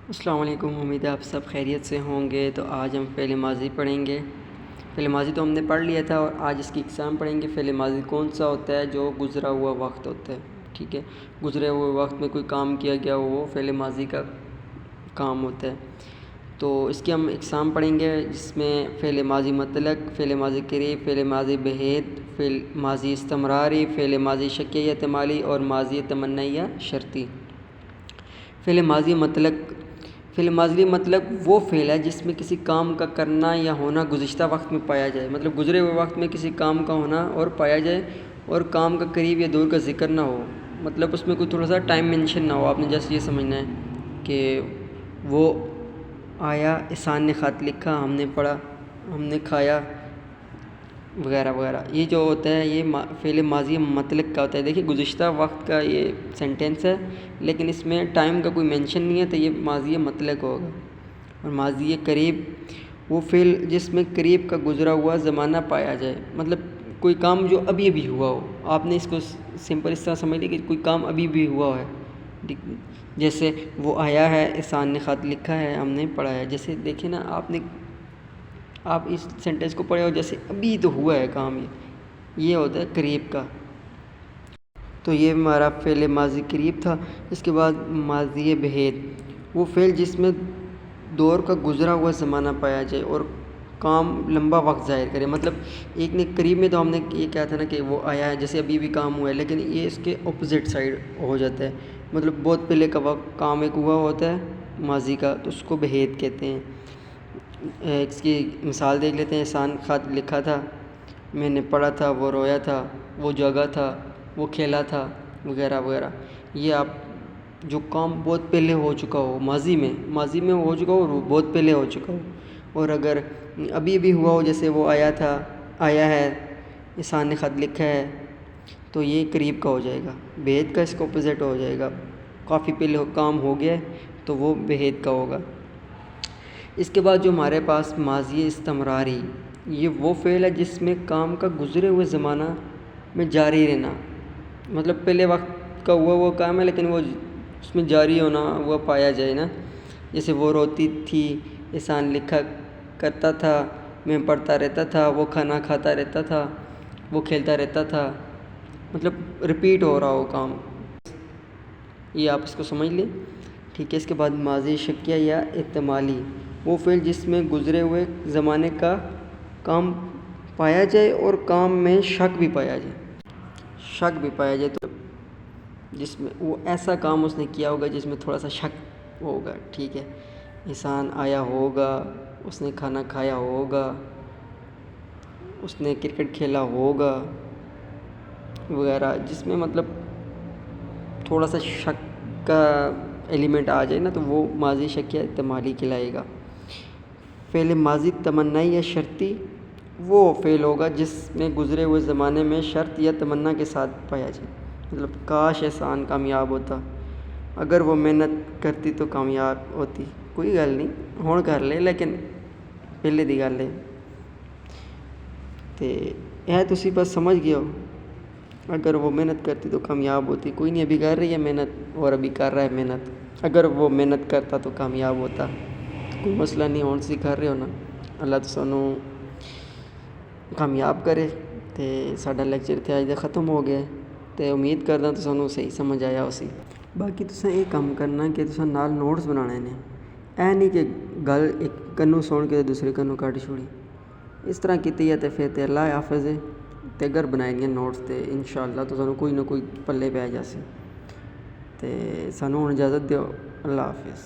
السلام علیکم، امید ہے آپ سب خیریت سے ہوں گے۔ تو آج ہم فعل ماضی پڑھیں گے۔ فعل ماضی تو ہم نے پڑھ لیا تھا اور آج اس کی اقسام پڑھیں گے۔ فعل ماضی کون سا ہوتا ہے؟ جو گزرا ہوا وقت ہوتا ہے، ٹھیک ہے۔ گزرے ہوئے وقت میں کوئی کام کیا گیا وہ فعل ماضی کا کام ہوتا ہے۔ تو اس کی ہم اقسام پڑھیں گے، جس میں فعل ماضی مطلق، فعل ماضی قریب، فعل ماضی بہیت، فعل ماضی استمراری، فعل ماضی شکیہ یا احتمالی اور ماضی تمنی یا شرطی۔ فعل ماضی مطلق، فعل ماضی مطلق وہ فعل ہے جس میں کسی کام کا کرنا یا ہونا گزشتہ وقت میں پایا جائے، مطلب گزرے ہوئے وقت میں کسی کام کا ہونا اور پایا جائے اور کام کا قریب یا دور کا ذکر نہ ہو، مطلب اس میں کوئی تھوڑا سا ٹائم مینشن نہ ہو۔ آپ نے جیسے یہ سمجھنا ہے کہ وہ آیا، احسان نے خط لکھا، ہم نے پڑھا، ہم نے کھایا وغیرہ وغیرہ۔ یہ جو ہوتا ہے یہ فعل ماضی مطلق کا ہوتا ہے۔ دیکھیے گزشتہ وقت کا یہ سینٹینس ہے، لیکن اس میں ٹائم کا کوئی مینشن نہیں ہے، تو یہ ماضی مطلق ہوگا۔ اور ماضی قریب وہ فعل جس میں قریب کا گزرا ہوا زمانہ پایا جائے، مطلب کوئی کام جو ابھی ابھی ہوا ہو۔ آپ نے اس کو سمپل اس طرح سمجھ لی کہ کوئی کام ابھی بھی ہوا ہے، جیسے وہ آیا ہے، احسان نے خط لکھا ہے، ہم نے پڑھا ہے۔ جیسے دیکھیں نا، آپ اس سینٹینس کو پڑھے ہو جیسے ابھی تو ہوا ہے کام، یہ ہوتا ہے قریب کا۔ تو یہ ہمارا فعل ماضی قریب تھا۔ اس کے بعد ماضی بہیت، وہ فعل جس میں دور کا گزرا ہوا زمانہ پایا جائے اور کام لمبا وقت ظاہر کرے، مطلب ایک نے قریب میں تو ہم نے یہ کہا تھا نا کہ وہ آیا ہے، جیسے ابھی بھی کام ہوا ہے، لیکن یہ اس کے اپوزٹ سائڈ ہو جاتا ہے، مطلب بہت پہلے کا وقت کام ایک ہوا ہوتا ہے ماضی کا، تو اس کو بہیت کہتے ہیں۔ اس کی مثال دیکھ لیتے ہیں۔ احسان خط لکھا تھا، میں نے پڑھا تھا، وہ رویا تھا، وہ جاگا تھا، وہ کھیلا تھا وغیرہ وغیرہ۔ یہ آپ جو کام بہت پہلے ہو چکا ہو، ماضی میں ہو چکا ہو اور بہت پہلے ہو چکا ہو، اور اگر ابھی بھی ہوا ہو، جیسے وہ آیا ہے، احسان نے خط لکھا ہے، تو یہ قریب کا ہو جائے گا۔ بہیت کا اس کو اپوزٹ ہو جائے گا، کافی پہلے کام ہو گیا ہے تو وہ بہیت کا ہوگا۔ اس کے بعد جو ہمارے پاس ماضی استمراری، یہ وہ فعل ہے جس میں کام کا گزرے ہوئے زمانہ میں جاری رہنا، مطلب پہلے وقت کا ہوا وہ کام ہے لیکن وہ اس میں جاری ہونا وہ پایا جائے نا۔ جیسے وہ روتی تھی، احسان لکھا کرتا تھا، میں پڑھتا رہتا تھا، وہ کھانا کھاتا رہتا تھا، وہ کھیلتا رہتا تھا، مطلب ریپیٹ ہو رہا ہو کام۔ یہ آپ اس کو سمجھ لیں، ٹھیک ہے۔ اس کے بعد ماضی شکیہ یا احتمالی، وہ فعل جس میں گزرے ہوئے زمانے کا کام پایا جائے اور کام میں شک بھی پایا جائے، تو جس میں وہ ایسا کام اس نے کیا ہوگا جس میں تھوڑا سا شک ہوگا، ٹھیک ہے۔ احسان آیا ہوگا، اس نے کھانا کھایا ہوگا، اس نے کرکٹ کھیلا ہوگا وغیرہ، جس میں مطلب تھوڑا سا شک کا ایلیمنٹ آ جائے نا، تو وہ ماضی شکیہ احتمالی کہلائے گا۔ فعل ماضی تمنی یا شرطی، وہ فعل ہوگا جس میں گزرے ہوئے زمانے میں شرط یا تمنا کے ساتھ پایا جائے، مطلب کاش احسان کامیاب ہوتا، اگر وہ محنت کرتی تو کامیاب ہوتی، کوئی گل نہیں ہون کر لے لیکن پہلے دی گل ہے۔ تے یہ تسی بس سمجھ گئے ہو، اگر وہ محنت کرتی تو کامیاب ہوتی، کوئی نہیں ابھی کر رہی ہے محنت اور ابھی کر رہا ہے محنت، اگر وہ محنت کرتا تو کامیاب ہوتا، کوئی مسئلہ نہیں، ہون سی کر رہے ہو نا۔ اللہ تو سانوں کامیاب کرے۔ تے ساڈا لیکچر تے اج دا ختم ہو گیا ہے، تے امید کردا تو سانوں صحیح سمجھ آیا اسی۔ باقی تساں یہ کام کرنا کہ تساں نال نوٹس بنانے نے، اے نہیں کہ گل ایک کنوں سن کے دوسرے کنوں کٹ چھوڑی، اس طرح کیتی ہے تے پھر تے اللہ حافظ ہے۔ تے اگر بنائے گے نوٹس تے انشاءاللہ تو سانوں کوئی نہ کوئی پلے پہ جاسی۔ تے سانوں ہن اجازت دیو، اللہ حافظ۔